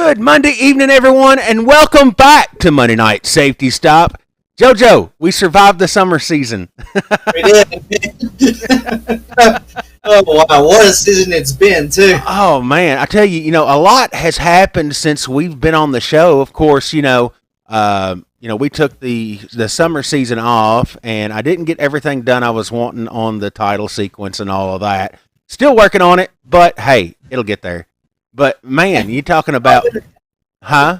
Good Monday evening, everyone, and welcome back to Monday Night Safety Stop. JoJo, we survived the summer season. We did. Oh, wow. What a season it's been, too. Oh, man. I tell you, a lot has happened since we've been on the show. Of course, we took the summer season off, and I didn't get everything done I was wanting on the title sequence and all of that. Still working on it, but hey, it'll get there. But, man, you talking about... Huh?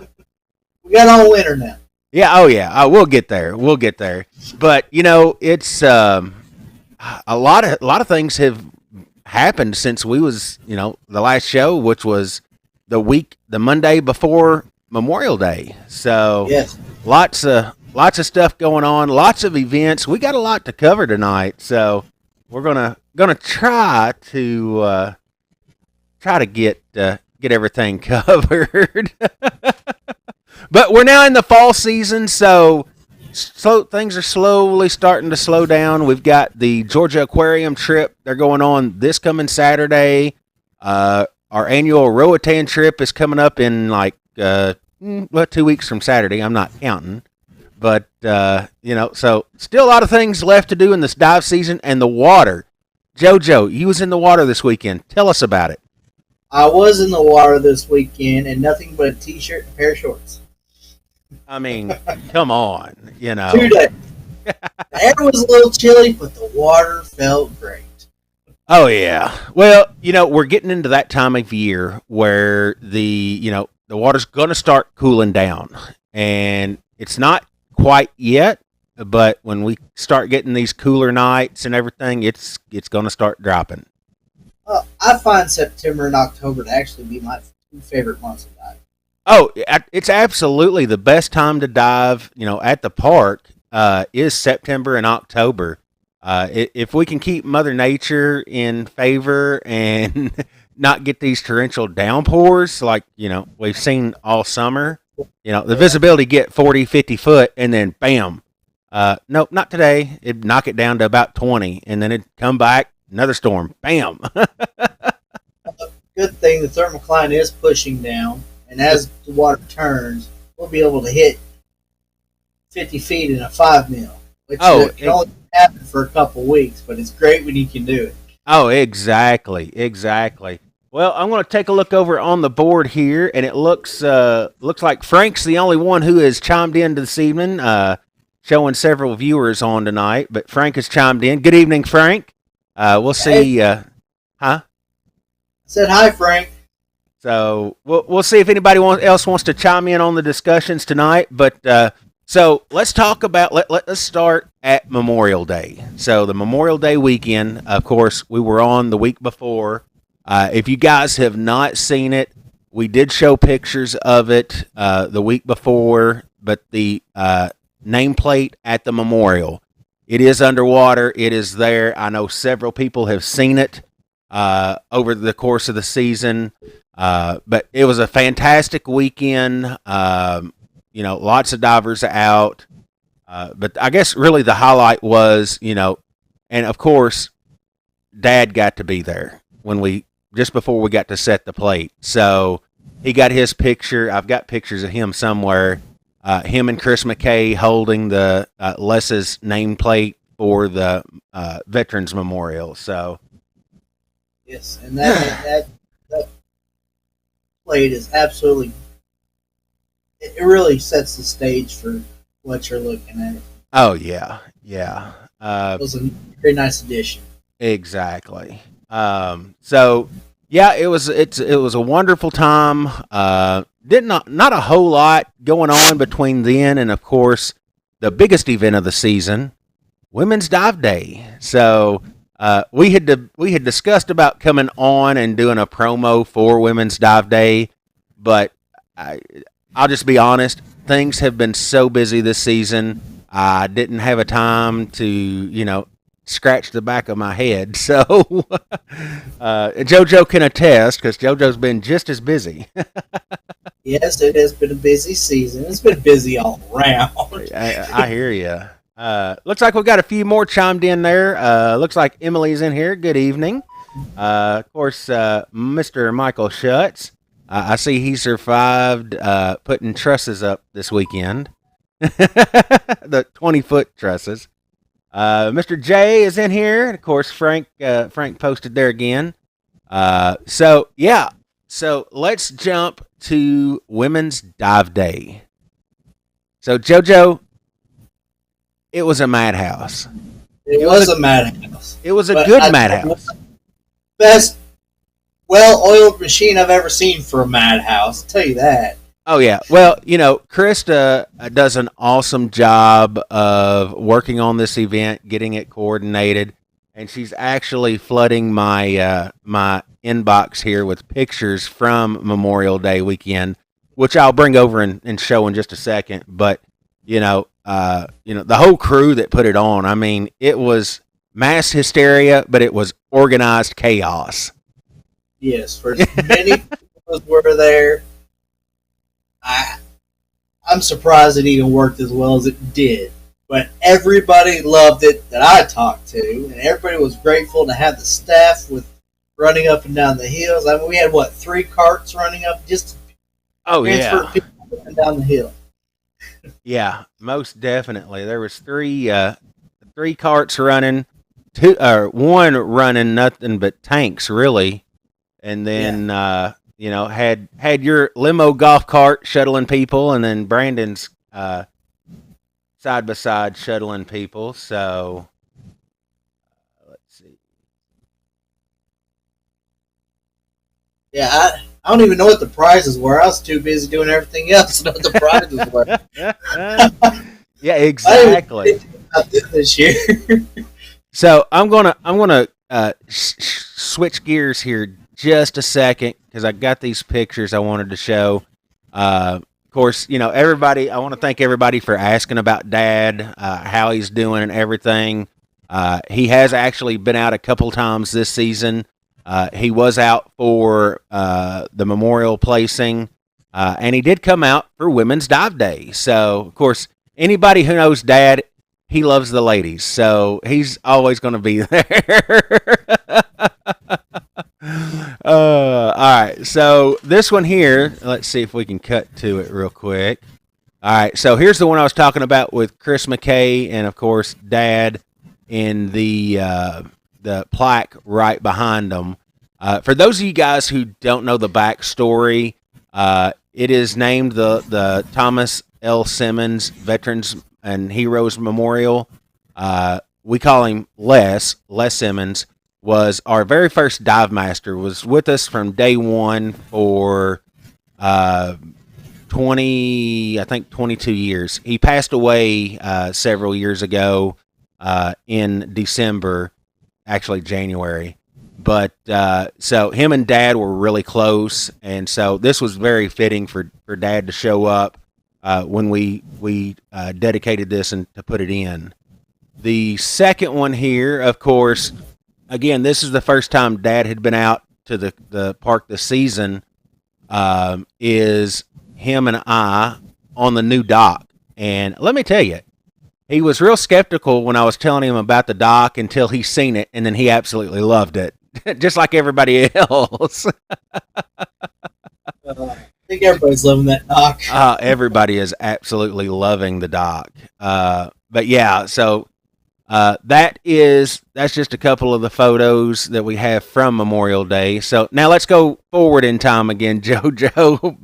We got all winter now. Yeah, oh, yeah. We'll get there. We'll get there. But, it's... a lot of things have happened since we was, the last show, which was the Monday before Memorial Day. So, yes. Lots of stuff going on, lots of events. We got a lot to cover tonight, so we're gonna try to get everything covered. But we're now in the fall season, so things are slowly starting to slow down. We've got the Georgia Aquarium trip. They're going on this coming Saturday. Our annual Roatan trip is coming up in 2 weeks from Saturday. I'm not counting. But, so still a lot of things left to do in this dive season. And the water. JoJo, you was in the water this weekend. Tell us about it. I was in the water this weekend and nothing but a t-shirt and a pair of shorts. I mean, come on, 2 days. The air was a little chilly, but the water felt great. Oh, yeah. Well, we're getting into that time of year where the water's going to start cooling down. And it's not quite yet, but when we start getting these cooler nights and everything, it's going to start dropping. I find September and October to actually be my 2 favorite months of diving. Oh, it's absolutely the best time to dive, at the park is September and October. If we can keep Mother Nature in favor and not get these torrential downpours like, we've seen all summer, the visibility get 40, 50 foot and then bam. Nope, not today. It'd knock it down to about 20 and then it'd come back, another storm, bam. Good thing the thermocline is pushing down, and as the water turns, we'll be able to hit 50 feet in a 5 mil, which can only happen for a couple weeks, but it's great when you can do it. Oh, exactly. Well, I'm going to take a look over on the board here, and it looks like Frank's the only one who has chimed in this evening, showing several viewers on tonight, but Frank has chimed in. Good evening, Frank. We'll see. Huh? I said hi, Frank. So we'll see if anybody else wants to chime in on the discussions tonight. But so let's talk about let's start at Memorial Day. So the Memorial Day weekend, of course, we were on the week before. If you guys have not seen it, we did show pictures of it the week before. But the nameplate at the memorial, it is underwater. It is there. I know several people have seen it over the course of the season. But it was a fantastic weekend. Lots of divers out. But I guess really the highlight was, and of course, Dad got to be there just before we got to set the plate. So he got his picture. I've got pictures of him somewhere. Him and Chris McKay holding the Les's nameplate for the Veterans Memorial. So. Yes, and that plate is absolutely, it really sets the stage for what you're looking at. Oh, yeah. It was a very nice addition. Exactly. So, yeah, it was a wonderful time. Not a whole lot going on between then and, of course, the biggest event of the season, Women's Dive Day. So, we had discussed about coming on and doing a promo for Women's Dive Day, but I'll just be honest, things have been so busy this season, I didn't have a time to, scratch the back of my head. So JoJo can attest because JoJo's been just as busy. Yes, it has been a busy season. It's been busy all around. I hear you. Looks like we've got a few more chimed in there. Looks like Emily's in here. Good evening. Of course, Mr. Michael Schutz. I see he survived putting trusses up this weekend. The 20-foot trusses. Mr. J is in here. Of course, Frank posted there again. So yeah. So let's jump to Women's Dive Day. So JoJo, it was a madhouse. It was a madhouse. It was a good madhouse. Best well-oiled machine I've ever seen for a madhouse. I'll tell you that. Oh yeah. Well, Krista does an awesome job of working on this event, getting it coordinated, and she's actually flooding my inbox here with pictures from Memorial Day weekend, which I'll bring over and show in just a second. But the whole crew that put it on. I mean, it was mass hysteria, but it was organized chaos. Yes, for as many people were there. I'm surprised it even worked as well as it did. But everybody loved it that I talked to, and everybody was grateful to have the staff with running up and down the hills. I mean, we had 3 carts running up just to transfer people up and down the hill. Yeah, most definitely. There was three carts running, one running nothing but tanks really, and then had your limo golf cart shuttling people, and then Brandon's side by side shuttling people. So let's see. Yeah, I don't even know what the prizes were. I was too busy doing everything else to know what the prizes were. Yeah, exactly. I did this year. So I'm gonna switch gears here just a second because I got these pictures I wanted to show. Of course, everybody. I want to thank everybody for asking about Dad, how he's doing, and everything. He has actually been out a couple times this season. He was out for the memorial placing, and he did come out for Women's Dive Day. So, of course, anybody who knows Dad, he loves the ladies, so he's always going to be there. All right, so this one here, let's see if we can cut to it real quick. All right, so here's the one I was talking about with Chris McKay and, of course, Dad in the plaque right behind them. For those of you guys who don't know the backstory, it is named the Thomas L. Simmons Veterans and Heroes Memorial. We call him Les Simmons. Was our very first dive master, was with us from day one for 22 years. He passed away several years ago in December, actually January. But so him and Dad were really close, and so this was very fitting for Dad to show up when we dedicated this and to put it in. The second one here, of course, again, this is the first time Dad had been out to the park this season, is him and I on the new dock. And let me tell you, he was real skeptical when I was telling him about the dock until he seen it, and then he absolutely loved it, just like everybody else. I think everybody's loving that dock. Everybody is absolutely loving the dock. But yeah, so that's just a couple of the photos that we have from Memorial Day. So now let's go forward in time again, JoJo,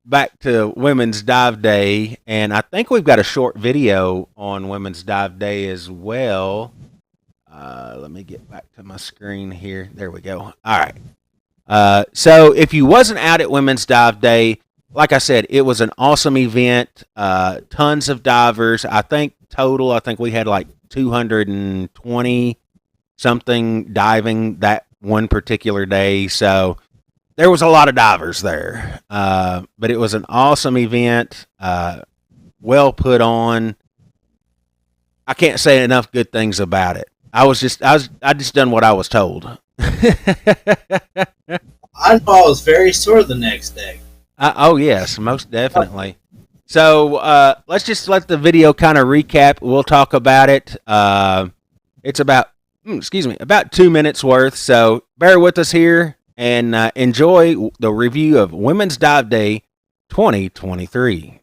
back to Women's Dive Day, and I think we've got a short video on Women's Dive Day as well. Let me get back to my screen here. There we go. All right. So if you wasn't out at Women's Dive Day, like I said, it was an awesome event. Tons of divers. I think we had like 220 something diving that one particular day. So there was a lot of divers there. But it was an awesome event. Well put on. I can't say enough good things about it. I just done what I was told. I know I was very sore the next day. Oh yes, most definitely. So let's just let the video kind of recap. We'll talk about it. It's about 2 minutes worth. So bear with us here. and enjoy the review of Women's Dive Day 2023.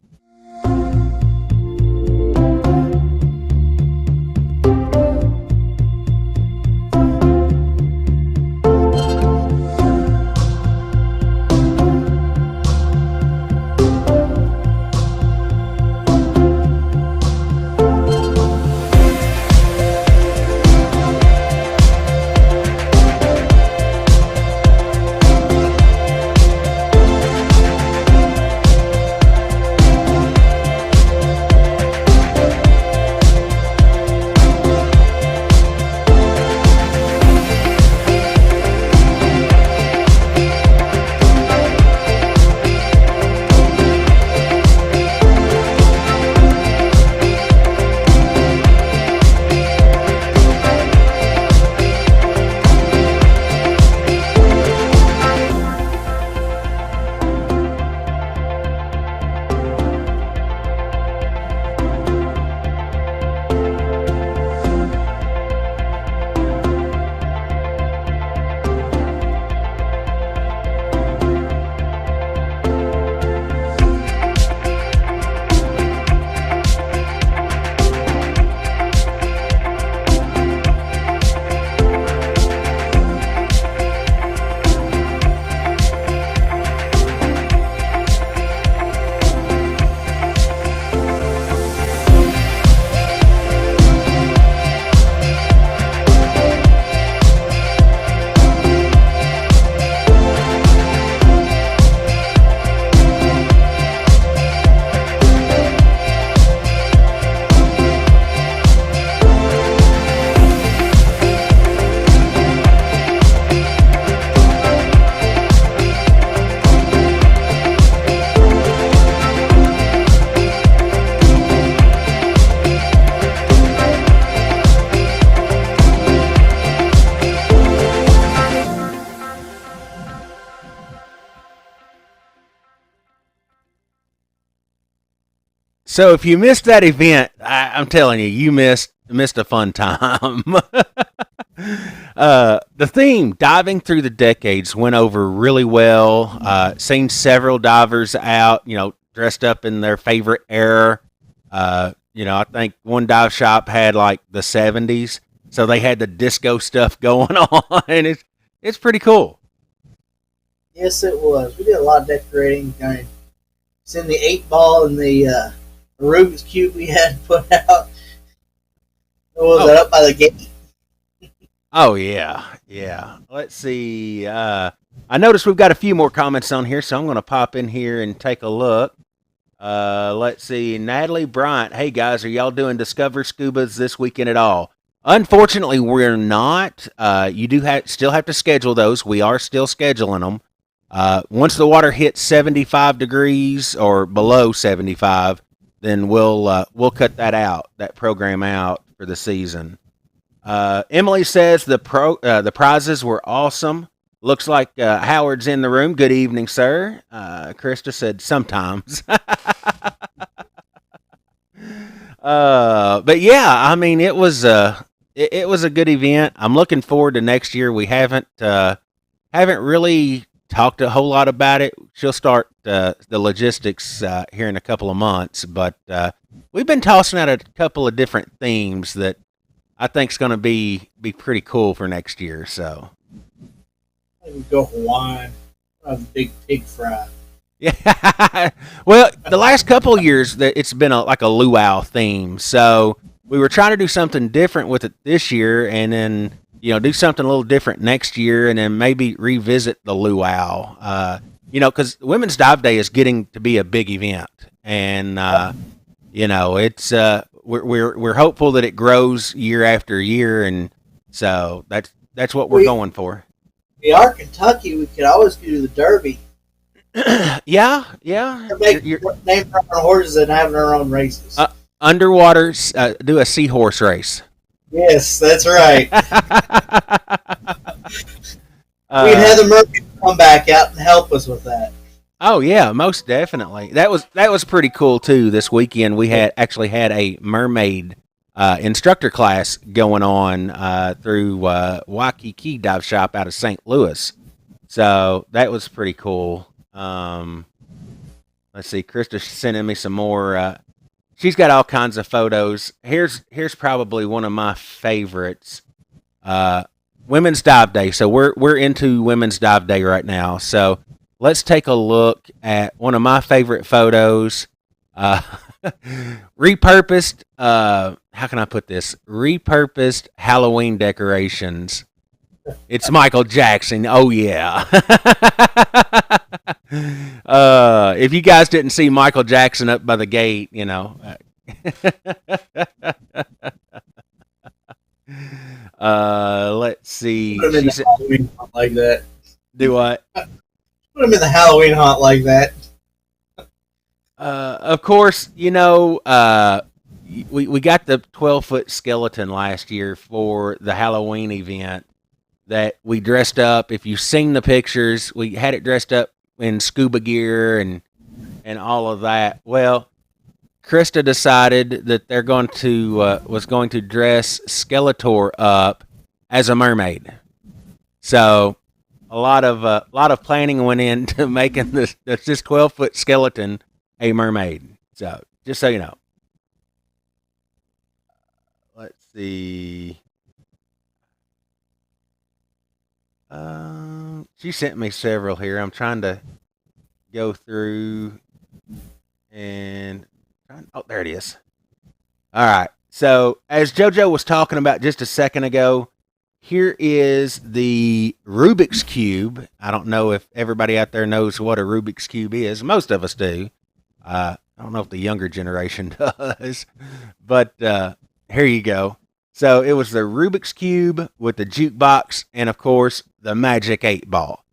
So if you missed that event, I'm telling you, you missed a fun time. The theme, diving through the decades, went over really well. Seen several divers out, dressed up in their favorite era. I think one dive shop had like the '70s, so they had the disco stuff going on. It's pretty cool. Yes, it was. We did a lot of decorating. It's in the 8 ball and the Rubik's Cube we had put out. Was that up by the gate? Oh, yeah. Yeah. Let's see. I noticed we've got a few more comments on here, so I'm going to pop in here and take a look. Let's see. Natalie Bryant. Hey, guys, are y'all doing Discover Scubas this weekend at all? Unfortunately, we're not. You do still have to schedule those. We are still scheduling them. Once the water hits 75 degrees or below 75, then we'll cut that program out for the season. Emily says the prizes were awesome. Looks like Howard's in the room. Good evening, sir. Krista said sometimes. But yeah, I mean it was a good event. I'm looking forward to next year. We haven't really talked a whole lot about it. She'll start the logistics here in a couple of months, but we've been tossing out a couple of different themes that I think is going to be pretty cool for next year. So maybe go Hawaiian, have a big pig fry. Yeah, well, the last couple of years it's been like a luau theme. So we were trying to do something different with it this year, and then do something a little different next year, and then maybe revisit the luau. Because Women's Dive Day is getting to be a big event, and it's we're hopeful that it grows year after year, and so that's what we're going for. We are Kentucky. We could always do the Derby. Yeah. Name our own horses and having our own races. Underwater, do a seahorse race. Yes, that's right. We'd have the mermaid come back out and help us with that. Oh yeah, most definitely. That was pretty cool too. This weekend we actually had a mermaid instructor class going on through Waikiki Dive Shop out of St. Louis. So that was pretty cool. Let's see, Krista's sending me some more. She's got all kinds of photos. Here's probably one of my favorites. Women's Dive Day. So we're into Women's Dive Day right now. So let's take a look at one of my favorite photos. Repurposed. How can I put this? Repurposed Halloween decorations. It's Michael Jackson. Oh yeah. If you guys didn't see Michael Jackson up by the gate, you know. Let's see. Put him in the Halloween hunt like that. Do what? Put him in the Halloween hunt like that. Of course, you know, we got the 12-foot skeleton last year for the Halloween event that we dressed up. If you've seen the pictures, we had it dressed up in scuba gear and all of that. Well, Krista decided that they're going to was going to dress Skeletor up as a mermaid. So a lot of planning went into making this 12-foot skeleton a mermaid. So just so you know. Let's see. She sent me several here. I'm trying to go through and oh, there it is. All right. So as JoJo was talking about just a second ago, here is the Rubik's Cube. I don't know if everybody out there knows what a Rubik's Cube is. Most of us do. I don't know if the younger generation does, but here you go. So it was the Rubik's Cube with the jukebox and, of course, the Magic 8 Ball.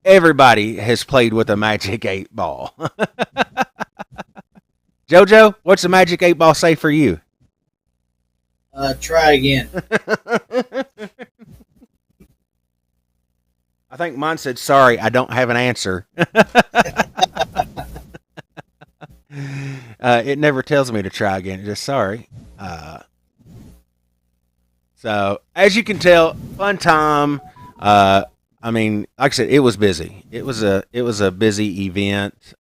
Everybody has played with a Magic 8 Ball. JoJo, what's the Magic 8 Ball say for you? Try again. I think mine said, sorry, I don't have an answer. It never tells me to try again. It's just sorry. So, as you can tell, fun time. I mean, like I said, it was busy. It was a busy event.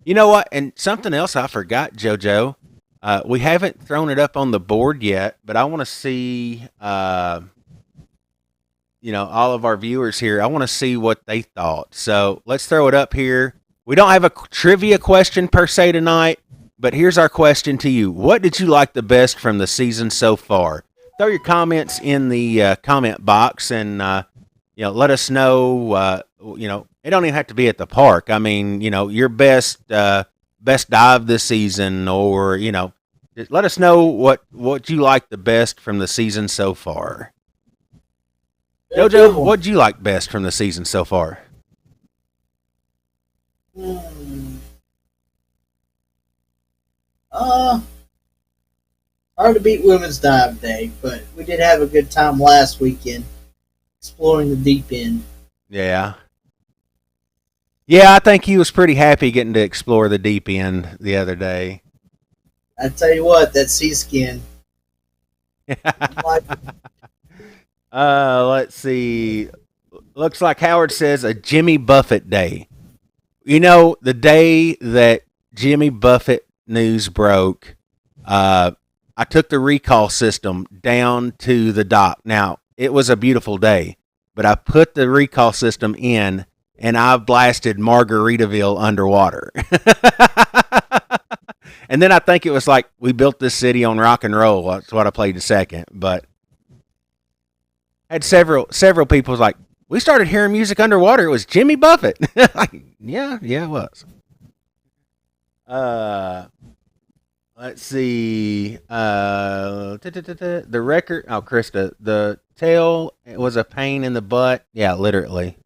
You know what? And something else I forgot, JoJo. We haven't thrown it up on the board yet, but I want to see, you know, all of our viewers here. I want to see what they thought. So let's throw it up here. We don't have a trivia question per se tonight, but here's our question to you. What did you like the best from the season so far? Throw your comments in the comment box and, you know, let us know, you know, it don't even have to be at the park. I mean, you know, your best dive this season, or, you know, just let us know what you like the best from the season so far. JoJo, what did you like best from the season so far? Hard to beat Women's Dive Day, but we did have a good time last weekend exploring the deep end. Yeah. Yeah, I think he was pretty happy getting to explore the deep end the other day. I tell you what, that sea skin. Let's see. Looks like Howard says a Jimmy Buffett day. You know, the day that Jimmy Buffett news broke, I took the recall system down to the dock. Now, it was a beautiful day, but I put the recall system in and I blasted Margaritaville underwater. And then I think it was like, we built this city on rock and roll. That's what I played the second. But I had several people was like, we started hearing music underwater. It was Jimmy Buffett. Like, yeah, it was. Let's see. The record. Oh, Krista, the tail was a pain in the butt. Yeah, literally.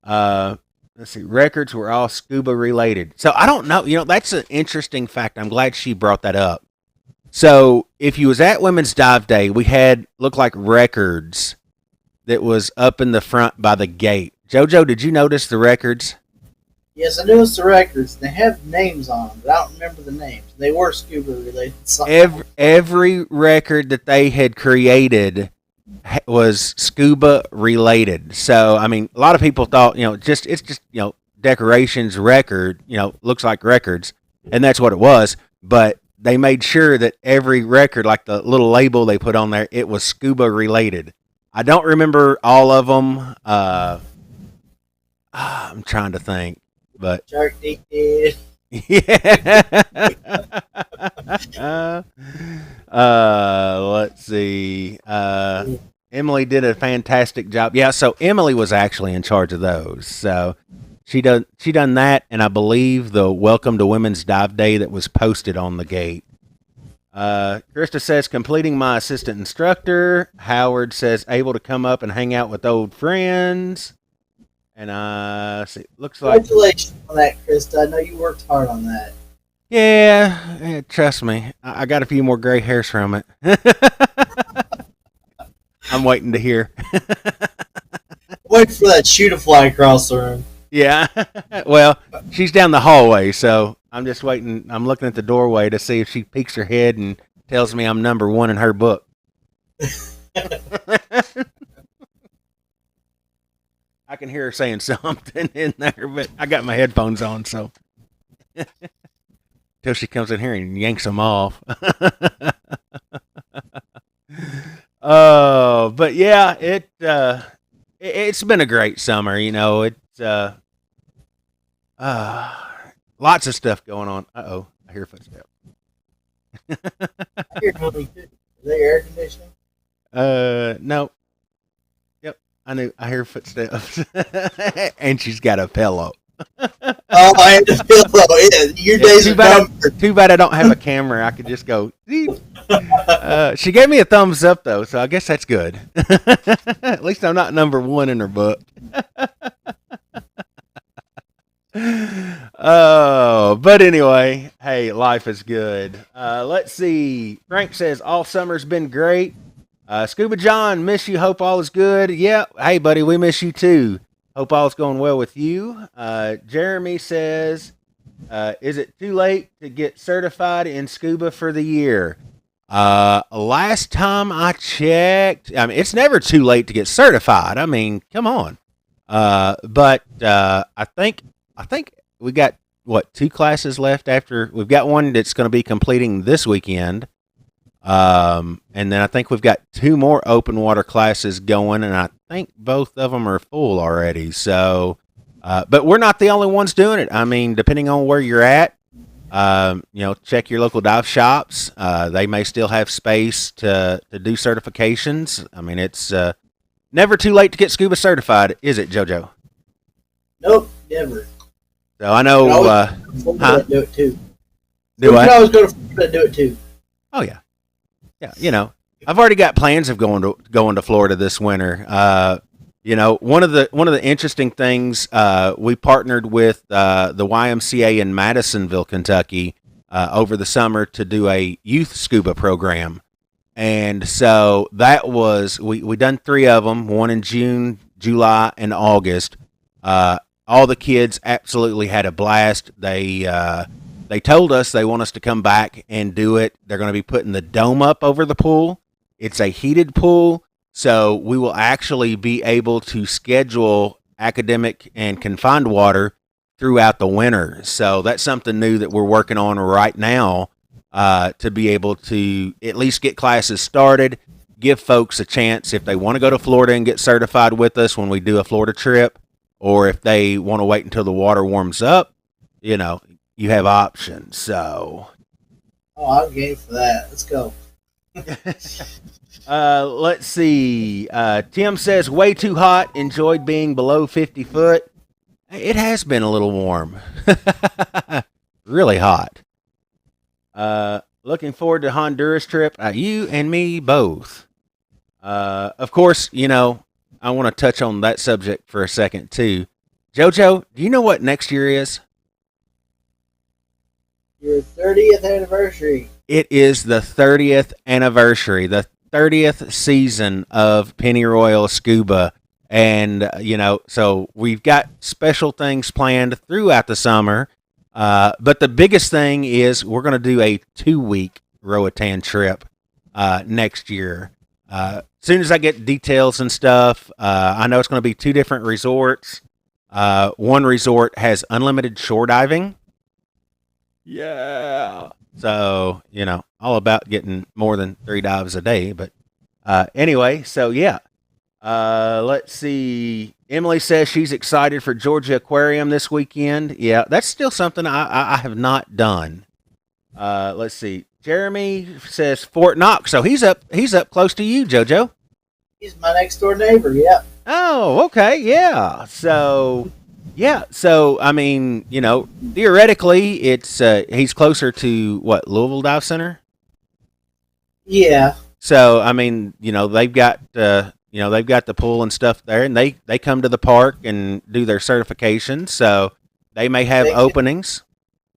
Let's see. Records were all scuba related. So I don't know. You know, that's an interesting fact. I'm glad she brought that up. So if you was at Women's Dive Day, we had looked like records that was up in the front by the gate. JoJo, did you notice the records? Yes, I noticed the records. They have names on them, but I don't remember the names. They were scuba related. Every record that they had created was scuba related. So, I mean, a lot of people thought, it's just, decorations record, looks like records, and that's what it was. But they made sure that every record, like the little label they put on there, it was scuba related. I don't remember all of them. I'm trying to think, but Shark Dick did. yeah. Let's see. Emily did a fantastic job. Yeah, so Emily was actually in charge of those. So she done that, and I believe the Welcome to Women's Dive Day that was posted on the gate. Krista says completing my assistant instructor. Howard says able to come up and hang out with old friends. And see, looks like Congratulations on that, Krista. I know you worked hard on that. yeah, trust me, I got a few more gray hairs from it. I'm waiting to hear. Wait for that shoe to fly across the room. Yeah, well, she's down the hallway, so I'm just waiting. I'm looking at the doorway to see if she peeks her head and tells me I'm number one in her book. I can hear her saying something in there, but I got my headphones on, so till she comes in here and yanks them off. Oh, but yeah, it's been a great summer. Lots of stuff going on. Uh-oh, I hear footsteps. I hear Tony too. Is that your air conditioning? No. Yep, I hear footsteps. And she's got a pillow. Oh, I had to pillow. Yeah, your days are numbered. Too bad I don't have a camera. I could just go. She gave me a thumbs up though, so I guess that's good. At least I'm not number one in her book. Oh, but anyway, hey, life is good. Let's see. Frank says all summer's been great. Scuba John, miss you. Hope all is good. Yeah, hey buddy, we miss you too. Hope all's going well with you. Jeremy says, is it too late to get certified in scuba for the year? Last time I checked, I mean, it's never too late to get certified. I mean, come on. But I think we got, 2 classes left after. We've got one that's going to be completing this weekend. And then I think we've got 2 more open water classes going, and I think both of them are full already. So, but we're not the only ones doing it. I mean, depending on where you're at, check your local dive shops. They may still have space to do certifications. I mean, it's never too late to get scuba certified, is it, JoJo? Nope, never. So I know. Do it too. Do I? I was going to do it too. Oh yeah. Yeah, I've already got plans of going to Florida this winter. One of the interesting things, we partnered with the YMCA in Madisonville, Kentucky, over the summer to do a youth scuba program, and so that was we done 3 of them, one in June, July, and August. All the kids absolutely had a blast. They told us they want us to come back and do it. They're going to be putting the dome up over the pool. It's a heated pool, so we will actually be able to schedule academic and confined water throughout the winter. So that's something new that we're working on right now, to be able to at least get classes started, give folks a chance if they want to go to Florida and get certified with us when we do a Florida trip, or if they want to wait until the water warms up, you have options. So, I'm game for that. Let's go. Let's see. Tim says way too hot. Enjoyed being below 50 foot. It has been a little warm. Really hot. Looking forward to Honduras trip. You and me both. Of course, I want to touch on that subject for a second too. JoJo, do you know what next year is? Your 30th anniversary. It is the 30th anniversary, the 30th season of Pennyroyal Scuba. And, so we've got special things planned throughout the summer. But the biggest thing is we're going to do a 2-week Roatan trip next year. As soon as I get details and stuff, I know it's going to be two different resorts. One resort has unlimited shore diving. Yeah. So, all about getting more than 3 dives a day. But anyway, so yeah. Let's see. Emily says she's excited for Georgia Aquarium this weekend. Yeah, that's still something I have not done. Let's see. Jeremy says Fort Knox, so he's up close to you, JoJo. He's my next door neighbor. Yep. Oh, okay, yeah. So, yeah. So, I mean, theoretically, it's he's closer to what, Louisville Dive Center. Yeah. So, I mean, they've got they've got the pool and stuff there, and they come to the park and do their certification. So they may have openings.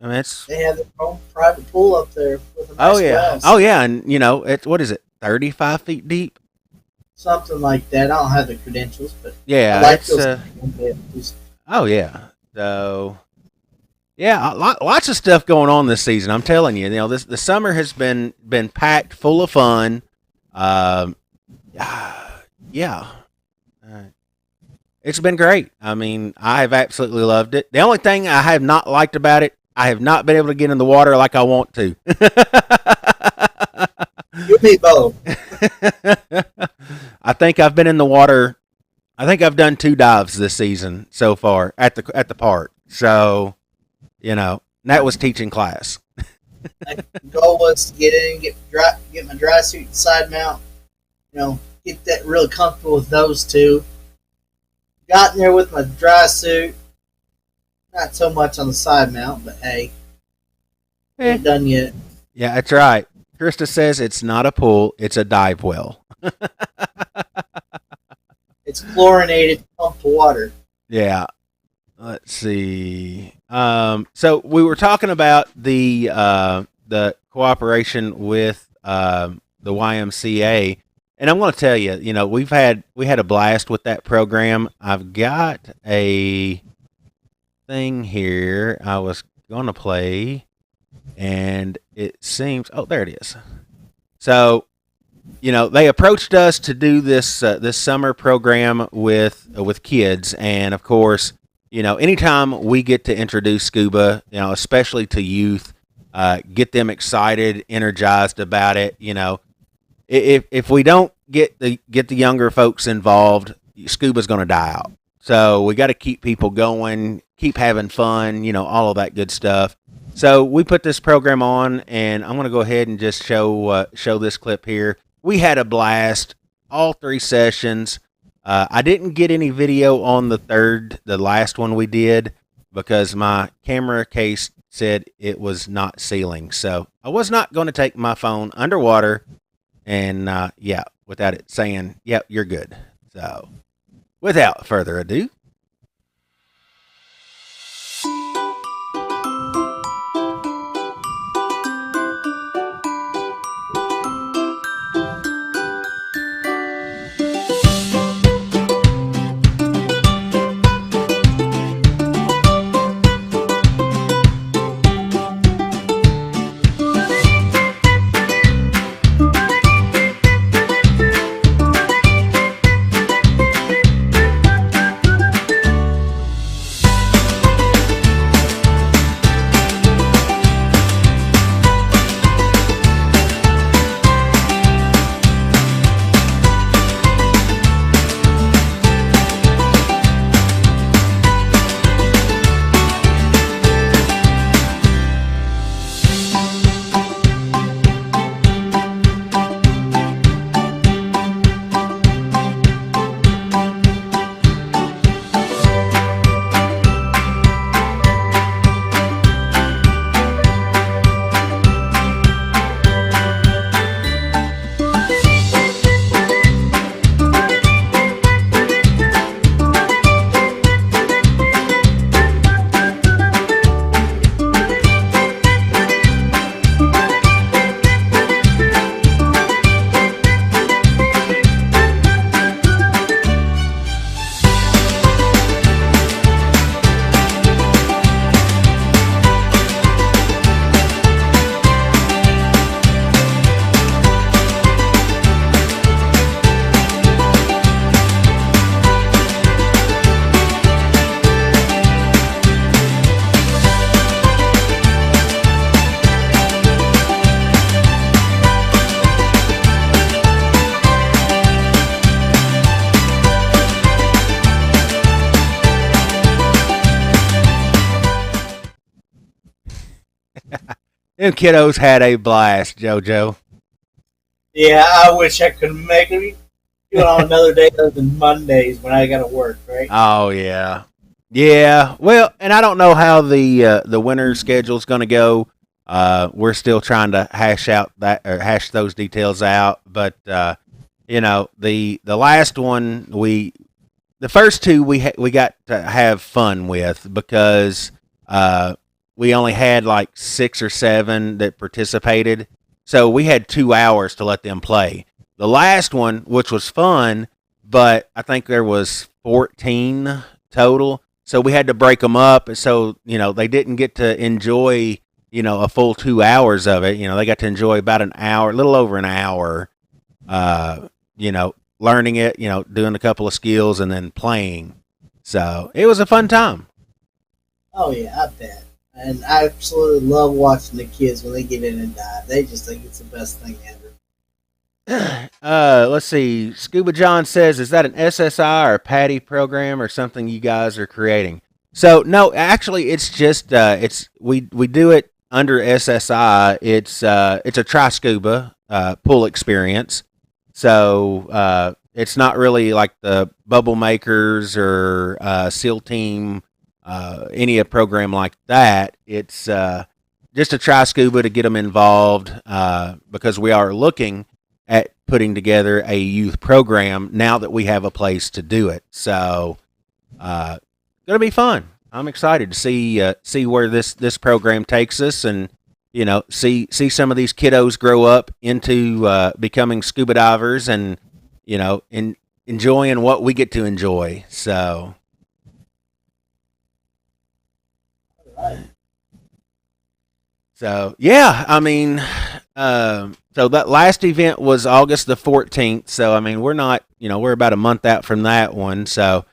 I mean, they have their own private pool up there with a nice oh yeah, well. oh yeah, and it's what is it, 35 feet deep? Something like that. I don't have the credentials, but yeah, I like those. Oh yeah, so yeah, lots of stuff going on this season. I'm telling you, the summer has been packed full of fun. Yeah. It's been great. I mean, I have absolutely loved it. The only thing I have not liked about it, I have not been able to get in the water like I want to. You me both. I think I've been in the water. I think I've done 2 dives this season so far at the park. So, that was teaching class. The goal was to get in, get my dry suit and side mount. Get that really comfortable with those two. Got in there with my dry suit. Not so much on the side mount, but hey, ain't done yet. Yeah, that's right. Krista says it's not a pool, it's a dive well. It's chlorinated pumped water. Yeah. Let's see. So we were talking about the cooperation with the YMCA. And I'm going to tell you, we had a blast with that program. I've got a thing here I was going to play, and it seems, oh, there it is. So, they approached us to do this summer program with kids, and of course, anytime we get to introduce scuba, especially to youth, get them excited, energized about it, if we don't get the younger folks involved, scuba's going to die out. So we got to keep people going, keep having fun, all of that good stuff. So we put this program on, and I'm going to go ahead and just show this clip here. We had a blast, all 3 sessions. I didn't get any video on the last one we did, because my camera case said it was not sealing. So I was not going to take my phone underwater and without it saying, yep, you're good. So without further ado, Them kiddos had a blast, JoJo. Yeah, I wish I could make it on another day other than Mondays when I got to work, right? Oh yeah, yeah. Well, and I don't know how the winter schedule is going to go. We're still trying to hash those details out. But the last one the first two we got to have fun with because we only had like 6 or 7 that participated, so we had 2 hours to let them play. The last one, which was fun, but I think there was 14 total, so we had to break them up. So they didn't get to enjoy a full 2 hours of it. They got to enjoy about an hour, a little over an hour. Learning it, doing a couple of skills and then playing. So it was a fun time. Oh yeah, I bet. And I absolutely love watching the kids when they get in and dive. They just think it's the best thing ever. Let's see. Scuba John says, "Is that an SSI or a PADI program or something you guys are creating?" So no, actually, it's just we do it under SSI. It's a Try Scuba pool experience. So it's not really like the Bubble Makers or SEAL Team, any a program like that. It's just a Try Scuba to get them involved because we are looking at putting together a youth program now that we have a place to do it. So gonna be fun. I'm excited to see where this program takes us, and see some of these kiddos grow up into becoming scuba divers, and enjoying what we get to enjoy. So. So yeah, I mean, so that last event was August the 14th. So I mean, we're not, we're about a month out from that one. So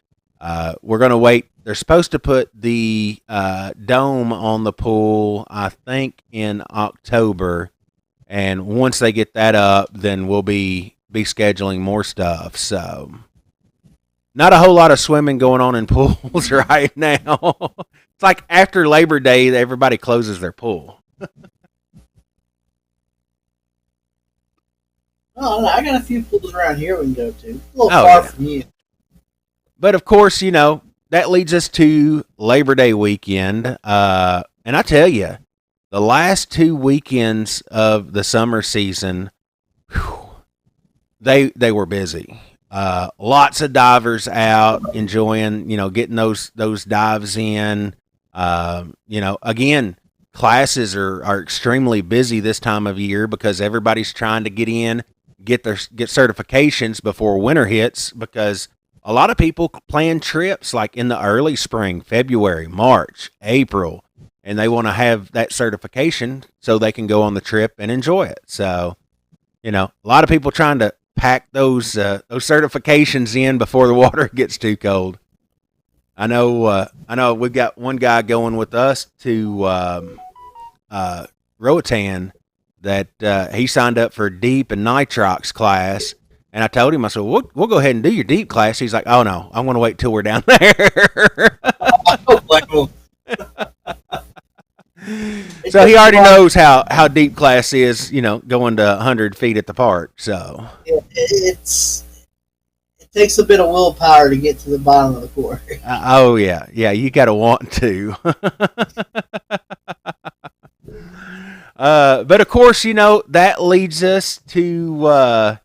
we're gonna wait. They're supposed to put the dome on the pool, I think, in October, and once they get that up, then we'll be scheduling more stuff. So not a whole lot of swimming going on in pools right now. It's like after Labor Day, everybody closes their pool. Oh, I got a few pools around here we can go to. A little far from you. But of course, that leads us to Labor Day weekend. And I tell you, the last 2 weekends of the summer season, they were busy. Lots of divers out enjoying, getting those dives in. Again, classes are extremely busy this time of year because everybody's trying to get certifications before winter hits, because a lot of people plan trips like in the early spring, February, March, April, and they want to have that certification so they can go on the trip and enjoy it. So, a lot of people trying to pack those certifications in before the water gets too cold. I know we've got one guy going with us to Roatan that he signed up for deep and nitrox class, and I told him, I said, we'll go ahead and do your deep class. He's like, oh no, I'm going to wait till we're down there. So he already knows how deep class is, going to 100 feet at the park. So it takes a bit of willpower to get to the bottom of the quarry. Oh yeah, you got to want to. But of course, that leads us to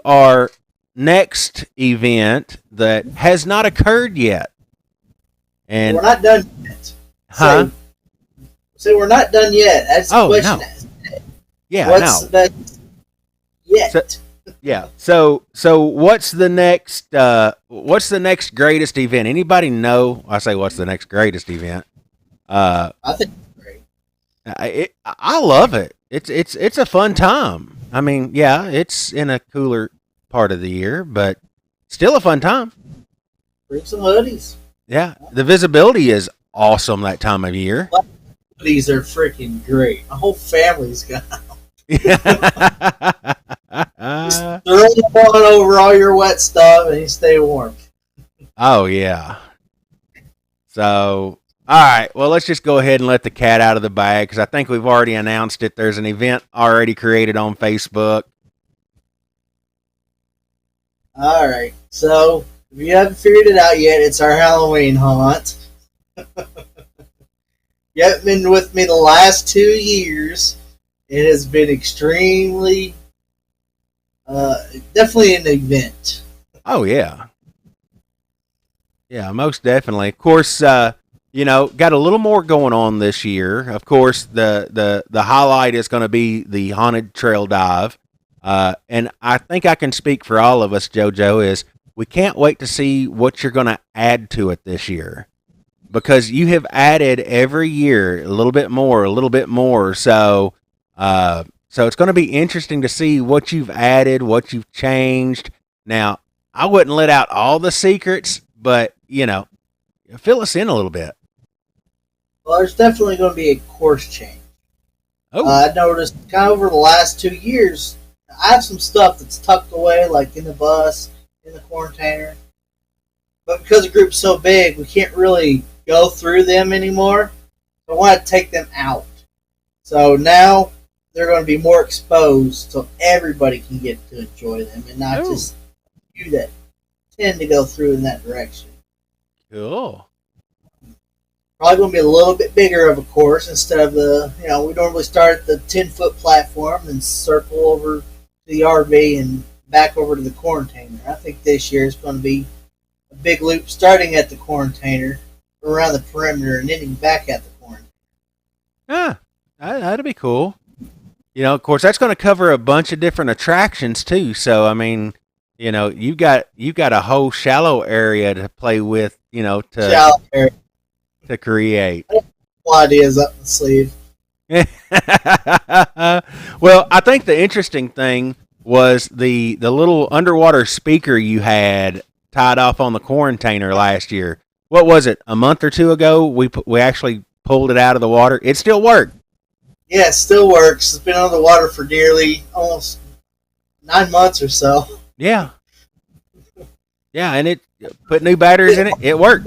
our next event that has not occurred yet, and we're not done yet. Huh? So we're not done yet. That's the question. No. Yeah, what's the yet? So what's the next greatest event? Anybody know? I say, what's the next greatest event? I think it's great. I love it. It's a fun time. I mean, yeah, it's in a cooler part of the year, but still a fun time. Bring some hoodies. Yeah, the visibility is awesome that time of year. Hoodies are freaking great. My whole family's got them. Just throw them on over all your wet stuff and you stay warm. Oh yeah. So All right. Well, let's just go ahead and let the cat out of the bag because I think we've already announced it. There's an event already created on Facebook. All right. So if you haven't figured it out yet, it's our Halloween haunt. You haven't been with me the last 2 years. It has been extremely, definitely an event. Oh yeah, yeah, most definitely. Of course, got a little more going on this year. Of course, the highlight is going to be the haunted trail dive, and I think I can speak for all of us. JoJo is we can't wait to see what you're going to add to it this year because you have added every year a little bit more, a little bit more. So it's going to be interesting to see what you've added, what you've changed. Now, I wouldn't let out all the secrets, but fill us in a little bit. Well, there's definitely going to be a course change. Oh, I noticed kind of over the last 2 years, I have some stuff that's tucked away, like in the bus, in the quarantainer. But because the group's so big, we can't really go through them anymore. So I want to take them out. So now they're going to be more exposed so everybody can get to enjoy them and not just you that tend to go through in that direction. cool. Probably going to be a little bit bigger of a course instead of we normally start at the 10-foot platform and circle over to the RV and back over to the quarantainer. I think this year is going to be a big loop starting at the quarantainer around the perimeter and ending back at the quarantainer. Ah, that'd be cool. Of course, that's going to cover a bunch of different attractions too. So, I mean, you've got a whole shallow area to play with. Shallow area. To create. Ideas up the sleeve. Well, I think the interesting thing was the little underwater speaker you had tied off on the quarantainer last year. What was it? A month or two ago, we actually pulled it out of the water. It still worked. Yeah, it still works. It's been on the water for nearly almost 9 months or so. Yeah. Yeah, and it put new batteries in it. It worked.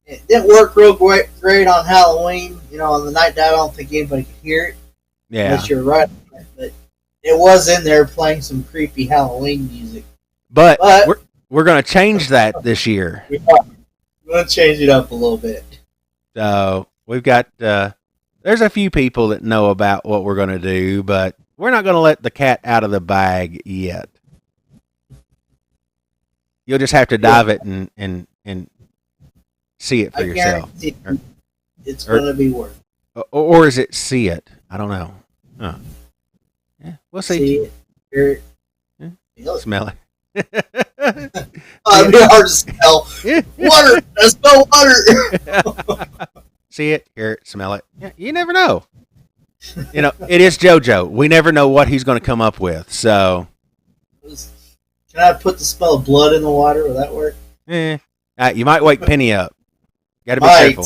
It didn't work real great on Halloween. On the night dive, I don't think anybody could hear it. Yeah. Unless you're right. But it was in there playing some creepy Halloween music. But we're going to change that this year. Yeah, we're going to change it up a little bit. So we've got, there's a few people that know about what we're going to do, but we're not going to let the cat out of the bag yet. You'll just have to dive it and see it for yourself. It's going to be worth it. Or is it see it? I don't know. Huh. Yeah, we'll see. See it, hear it, feel it. Smell it. It'd be hard to smell. Water! I smell water! See it, hear it, smell it. Yeah, you never know. It is JoJo. We never know what he's going to come up with. So, can I put the smell of blood in the water? Will that work? You might wake Penny up. Got to be careful.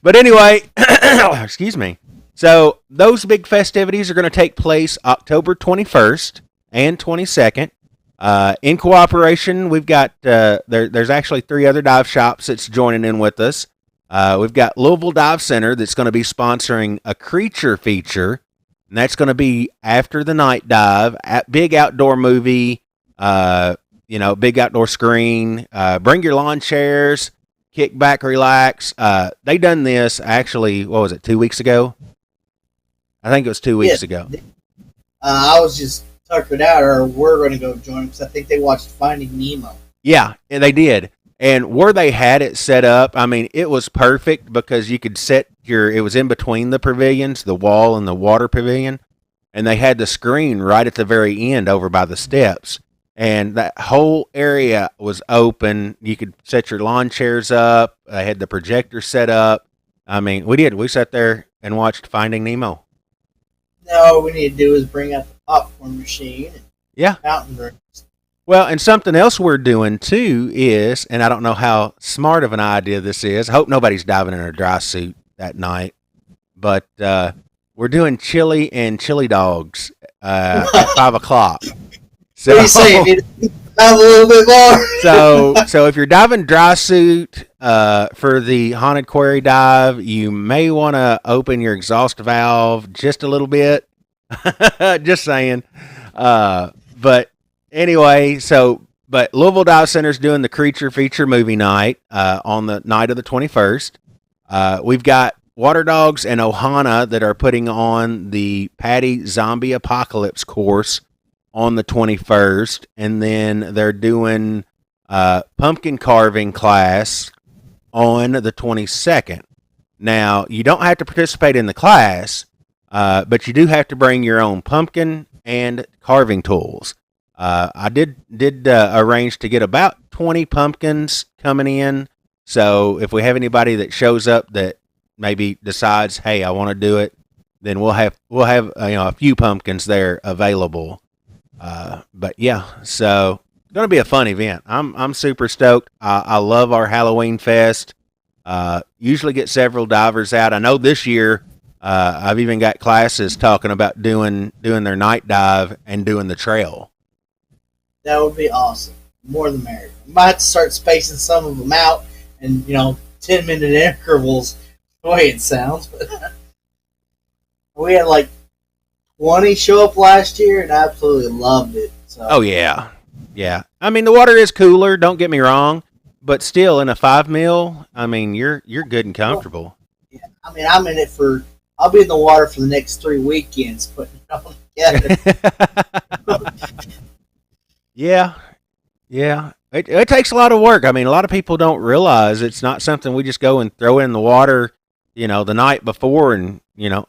But anyway, excuse me. So those big festivities are going to take place October 21st and 22nd. In cooperation, we've got there's actually 3 other dive shops that's joining in with us. We've got Louisville Dive Center that's going to be sponsoring a creature feature, and that's going to be after the night dive, big outdoor movie, big outdoor screen. Bring your lawn chairs, kick back, relax. They done this actually, what was it, 2 weeks ago? I think it was 2 weeks ago. I was just tucking out, or we're going to go join because I think they watched Finding Nemo. Yeah, they did. And where they had it set up, I mean, it was perfect because you could set it was in between the pavilions, the wall and the water pavilion, and they had the screen right at the very end over by the steps. And that whole area was open. You could set your lawn chairs up. They had the projector set up. I mean, we did. We sat there and watched Finding Nemo. Now all we need to do is bring out the popcorn machine and fountain drinks. Well, and something else we're doing too is, and I don't know how smart of an idea this is. I hope nobody's diving in a dry suit that night, but we're doing chili and chili dogs at 5 o'clock. What are you saying? Need to dive a little bit more. so if you're diving dry suit for the haunted quarry dive, you may want to open your exhaust valve just a little bit. Just saying. But anyway, but Louisville Dive Center is doing the Creature Feature movie night on the night of the 21st. We've got Water Dogs and Ohana that are putting on the Patty Zombie Apocalypse course on the 21st, and then they're doing pumpkin carving class on the 22nd. Now, you don't have to participate in the class, but you do have to bring your own pumpkin and carving tools. I did arrange to get about 20 pumpkins coming in. So if we have anybody that shows up that maybe decides, hey, I want to do it, then we'll have a few pumpkins there available. But yeah, so it's gonna be a fun event. I'm super stoked. I love our Halloween fest. Usually get several divers out. I know this year I've even got classes talking about doing their night dive and doing the trail. That would be awesome. More than merrier. Might have to start spacing some of them out and 10-minute intervals. The way it sounds, but we had like 20 show up last year and I absolutely loved it. So. Oh yeah. I mean, the water is cooler. Don't get me wrong, but still, in a 5 mil, I mean, you're good and comfortable. Yeah, I mean, I'm in it for. I'll be in the water for the next 3 weekends putting it all together. Yeah. It takes a lot of work. I mean, a lot of people don't realize it's not something we just go and throw in the water, the night before and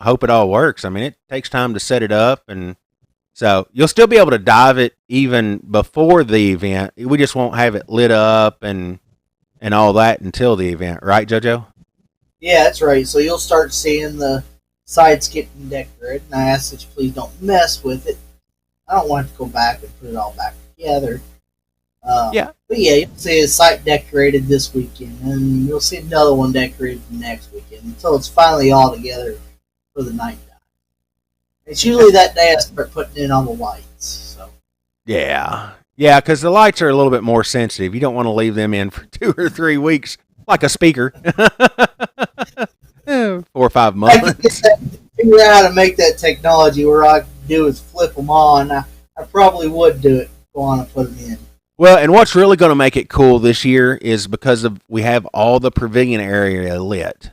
hope it all works. I mean, it takes time to set it up, and so you'll still be able to dive it even before the event. We just won't have it lit up and all that until the event, right, JoJo? Yeah, that's right. So you'll start seeing the sides getting decorated, and I ask that you please don't mess with it. I don't want it to go back and put it all back together. Yeah. But yeah, you'll see a site decorated this weekend, and you'll see another one decorated next weekend until it's finally all together for the night dive. It's usually that day I start putting in all the lights. So. Yeah, because the lights are a little bit more sensitive. You don't want to leave them in for 2 or 3 weeks, like a speaker. 4 or 5 months. Figure out how to make that technology where all I can do is flip them on. I probably would do it. Go on and put them in. Well, and what's really going to make it cool this year is because we have all the pavilion area lit.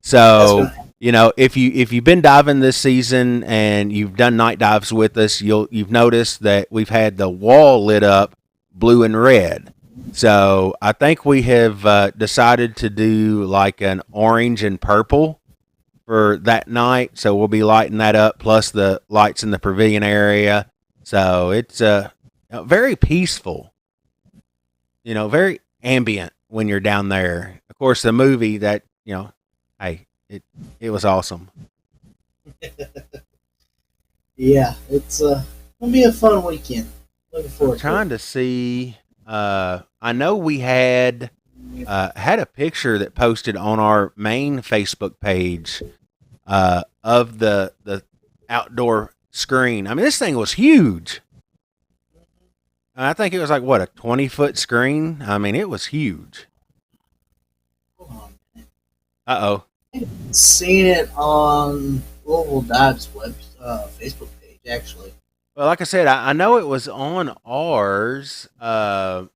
So, if you've been diving this season and you've done night dives with us, you've noticed that we've had the wall lit up blue and red. So I think we have decided to do like an orange and purple for that night. So we'll be lighting that up, plus the lights in the pavilion area. So it's very peaceful. Very ambient when you're down there. Of course, the movie that, hey, it was awesome. Yeah, it's gonna be a fun weekend. Looking forward. I'm trying to see. I know we had a picture that posted on our main Facebook page of the outdoor screen. I mean, this thing was huge. I think it was like, what, a 20-foot screen? I mean, it was huge. Hold on a minute. Uh-oh. I've seen it on Louisville Dive's Facebook page, actually. Well, like I said, I know it was on ours, but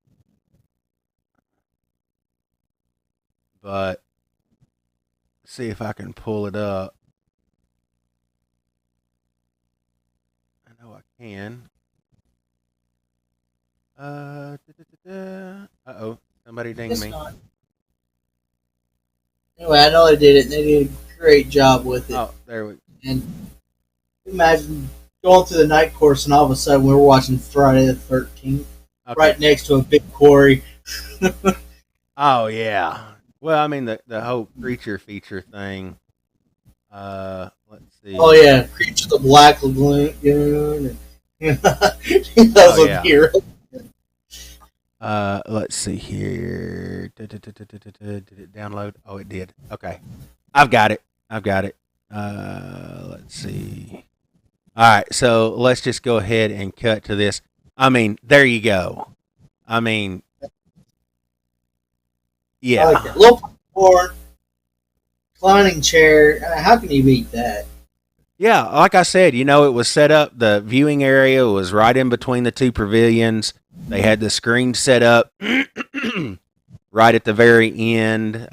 let's see if I can pull it up. I know I can. Uh-oh, somebody dinged me. Anyway, I know they did it, and they did a great job with it. Oh, there we go. And imagine going through the night course, and all of a sudden we're watching Friday the 13th, right next to a big quarry. Oh, yeah. Well, I mean, the whole creature feature thing. Let's see. Oh, yeah, Creature the Black Lagoon. And, those are heroes. Let's see here. Did it download? Oh, it did. Okay. I've got it. Let's see. All right, so let's just go ahead and cut to this. I mean, there you go. I mean, I like yeah. that. Little popcorn, reclining chair. How can you beat that? Yeah, like I said, it was set up. The viewing area was right in between the two pavilions. They had the screen set up right at the very end.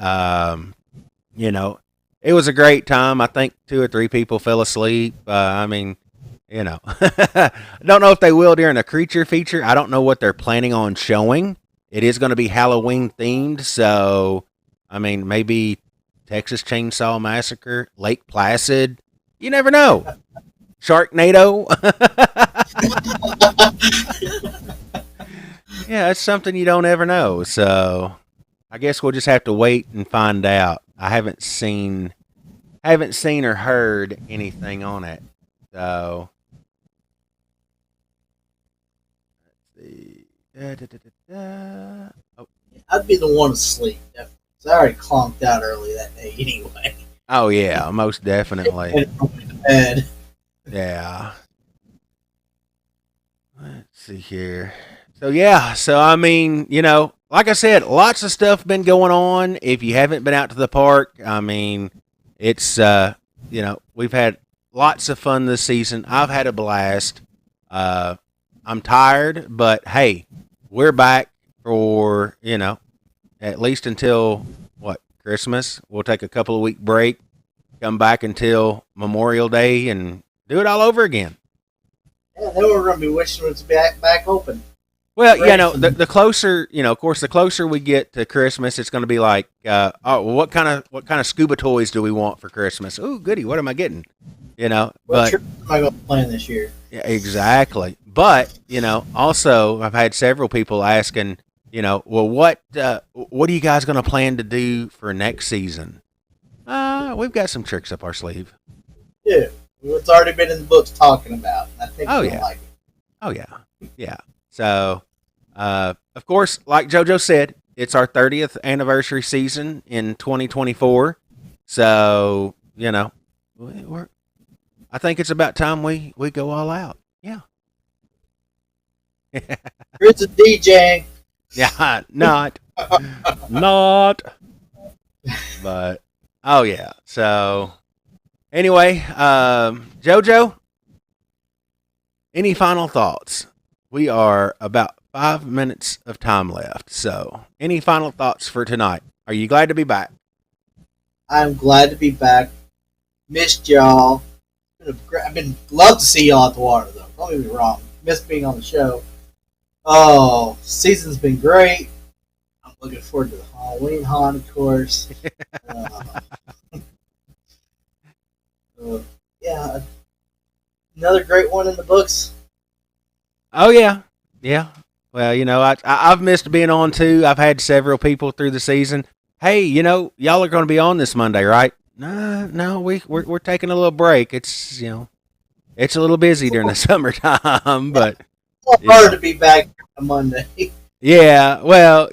You know, it was a great time. I think two or three people fell asleep. I mean, I don't know if they will during a creature feature. I don't know what they're planning on showing. It is going to be Halloween themed, so I mean, maybe Texas Chainsaw Massacre, Lake Placid. You never know. Sharknado. Yeah, it's something you don't ever know. So I guess we'll just have to wait and find out. I haven't seen or heard anything on it. So let's see. Da, da, da, da, da. Oh, I'd be the one to sleep, definitely. 'Cause I already conked out early that day anyway. oh yeah, most definitely. And going to bed. Yeah. Let's see here. So yeah, so I mean, like I said, lots of stuff been going on. If you haven't been out to the park, I mean, it's we've had lots of fun this season. I've had a blast. Uh, I'm tired, but hey, we're back for at least until what, Christmas. We'll take a couple of week break, come back until Memorial Day, and do it all over again. Yeah, then we're going to be wishing it was back open. Well, Ready for the closer, of course, the closer we get to Christmas, it's going to be like, oh, well, what kind of scuba toys do we want for Christmas? Ooh, goody, what am I getting? what But trip am I going to plan this year? yeah, exactly. But also, I've had several people asking, well, what are you guys going to plan to do for next season? We've got some tricks up our sleeve. Yeah, it's already been in the books talking about. I think Oh you're going yeah, to like it. oh yeah, yeah. So, of course, like JoJo said, it's our 30th anniversary season in 2024. So, we're, I think it's about time we go all out. Yeah. Here's a DJ. Yeah, not, but oh yeah. So anyway, JoJo, any final thoughts? We are about 5 minutes of time left. So, any final thoughts for tonight? Are you glad to be back? I'm glad to be back. Missed y'all. I've been love to see y'all at the water though. Don't get me wrong. Missed being on the show. Oh, season's been great. I'm looking forward to the Halloween haunt, of course. Uh, yeah, another great one in the books. Oh yeah, yeah. Well, I've missed being on too. I've had several people through the season. Hey, y'all are going to be on this Monday, right? No, no, we're taking a little break. It's a little busy during the summertime, but It's you hard know, to be back on Monday. yeah. Well,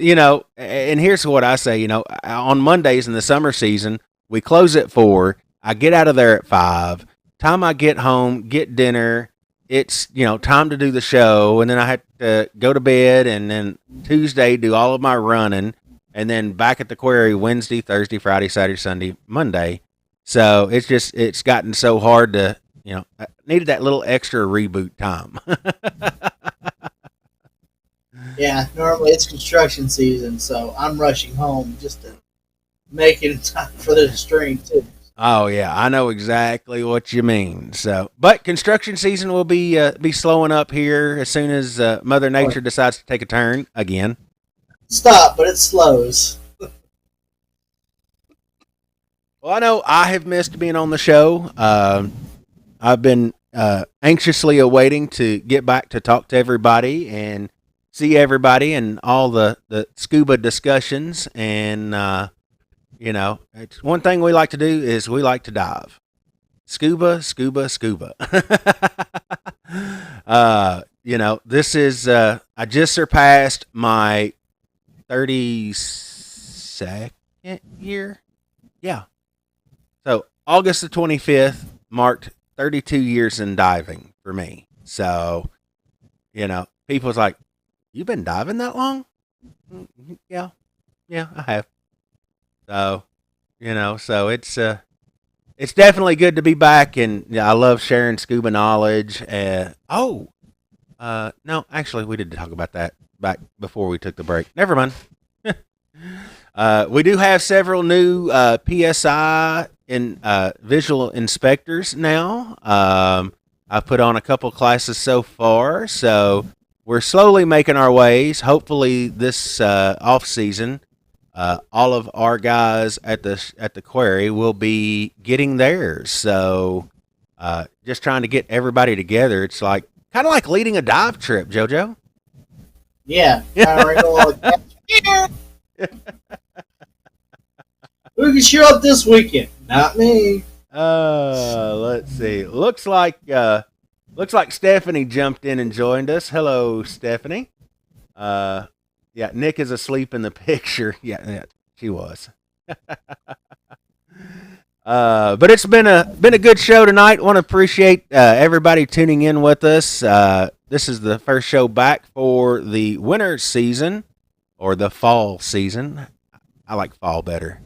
and here's what I say. On Mondays in the summer season, we close at 4. I get out of there at 5. Time I get home, get dinner. It's time to do the show, and then I have to go to bed, and then Tuesday do all of my running, and then back at the quarry Wednesday, Thursday, Friday, Saturday, Sunday, Monday. So it's gotten so hard to I needed that little extra reboot time. Yeah, normally it's construction season, so I'm rushing home just to make it in time for the stream too. Oh yeah, I know exactly what you mean. So, but construction season will be slowing up here as soon as Mother Nature decides to take a turn again. Stop, but it slows. Well, I know I have missed being on the show. I've been anxiously awaiting to get back to talk to everybody and see everybody and all the scuba discussions. And it's one thing we like to do is we like to dive. Scuba, scuba, scuba. This is I just surpassed my 32nd year. Yeah. So August the 25th marked 32 years in diving for me. So, people's like, "You've been diving that long?" Yeah, yeah, I have. So, so it's definitely good to be back, and I love sharing scuba knowledge. No, actually, we did talk about that back before we took the break. Never mind. We do have several new PSI and visual inspectors now. I've put on a couple classes so far, so we're slowly making our ways. Hopefully, this off season, all of our guys at the quarry will be getting theirs. So, just trying to get everybody together. It's like kind of like leading a dive trip, JoJo. Yeah, kind of wrinkle all the Who can show up this weekend? Not me. Let's see. Looks like Stephanie jumped in and joined us. Hello, Stephanie. Yeah, Nick is asleep in the picture. Yeah, she was. But it's been a good show tonight. Want to appreciate everybody tuning in with us. This is the first show back for the winter season or the fall season. I like fall better.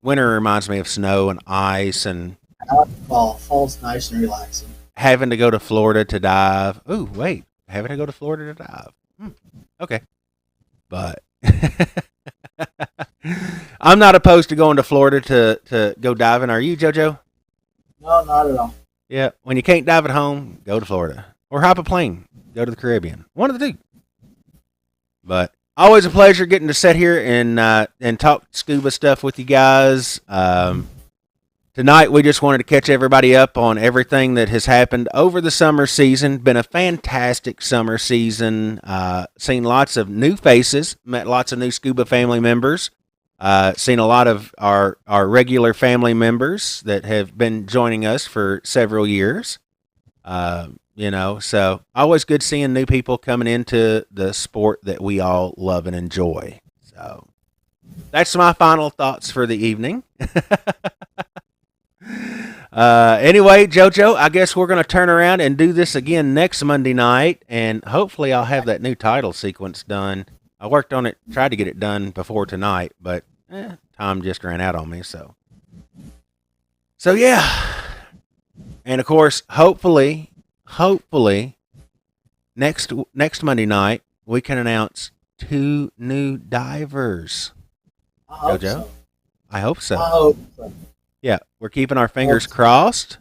Winter reminds me of snow and ice and I like fall. Fall's nice and relaxing. having to go to Florida to dive. Ooh, wait, having to go to Florida to dive. Okay, but I'm not opposed to going to Florida to go diving. Are you, JoJo? No, not at all. Yeah, when you can't dive at home, go to Florida or hop a plane, go to the Caribbean. One of the two. But always a pleasure getting to sit here and talk scuba stuff with you guys. Tonight we just wanted to catch everybody up on everything that has happened over the summer season. Been a fantastic summer season. Seen lots of new faces, met lots of new scuba family members. Seen a lot of our regular family members that have been joining us for several years. So always good seeing new people coming into the sport that we all love and enjoy. So that's my final thoughts for the evening. Anyway, JoJo, I guess we're going to turn around and do this again next Monday night, and hopefully I'll have that new title sequence done. I worked on it, tried to get it done before tonight, but time just ran out on me. So yeah. And of course, hopefully, next Monday night we can announce 2 new divers. JoJo, I hope so. I hope so. Yeah, we're keeping our fingers crossed,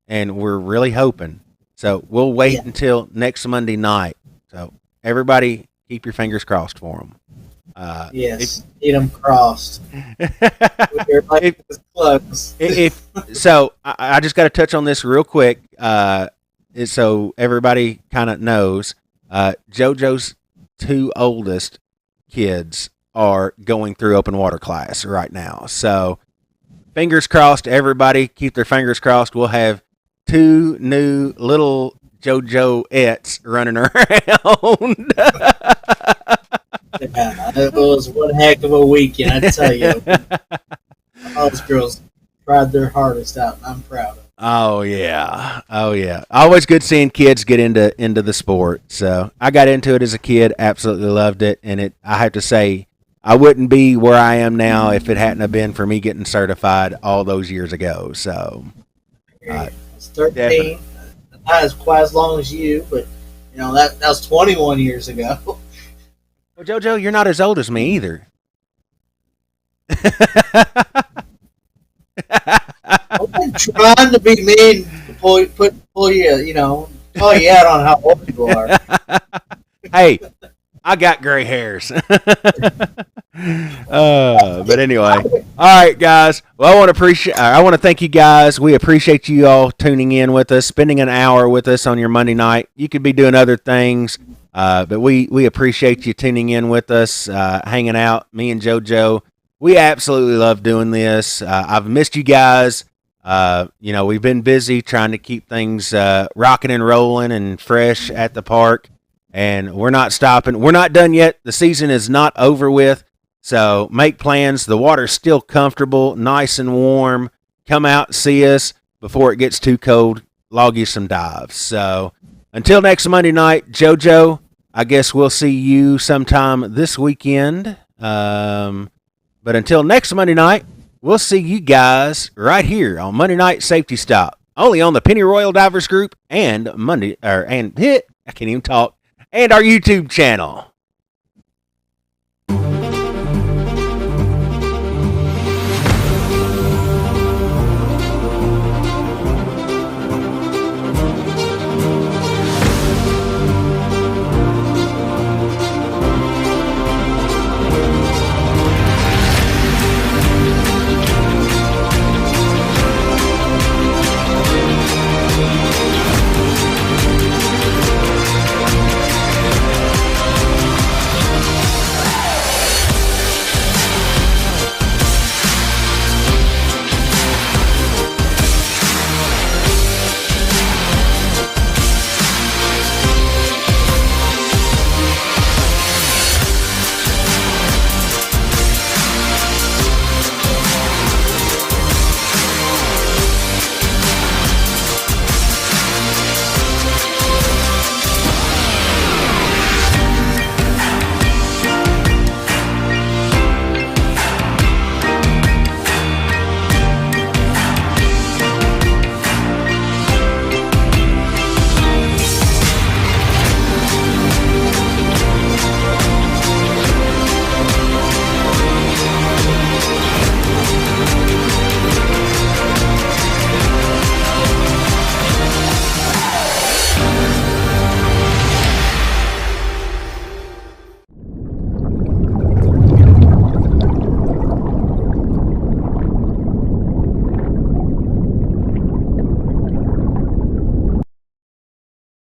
and we're really hoping. So we'll wait until next Monday night. So everybody, keep your fingers crossed for them. Yes, get them crossed. Everybody is close. I just got to touch on this real quick, so everybody kind of knows. JoJo's 2 oldest kids are going through open water class right now. So fingers crossed, everybody keep their fingers crossed. We'll have 2 new little JoJo-ettes running around. Yeah, it was one heck of a weekend, I tell you. All those girls tried their hardest out, and I'm proud of them. Oh yeah. Always good seeing kids get into the sport. So I got into it as a kid, absolutely loved it, and I have to say, I wouldn't be where I am now if it hadn't have been for me getting certified all those years ago. So I was 13, not as quite as long as you, but that was 21 years ago. Well, JoJo, you're not as old as me either. I've been trying to be mean to pull you, call you out on how old you are. Hey, I got gray hairs. But anyway, all right, guys. Well, I want to thank you guys. We appreciate you all tuning in with us, spending an hour with us on your Monday night. You could be doing other things, but we appreciate you tuning in with us, hanging out. Me and JoJo, we absolutely love doing this. I've missed you guys. We've been busy trying to keep things rocking and rolling and fresh at the park. And we're not stopping. We're not done yet. The season is not over with. So make plans. The water's still comfortable, nice and warm. Come out and see us before it gets too cold. Log you some dives. So until next Monday night, JoJo, I guess we'll see you sometime this weekend. But until next Monday night, we'll see you guys right here on Monday Night Safety Stop, only on the Penny Royal Divers Group and I can't even talk, and our YouTube channel.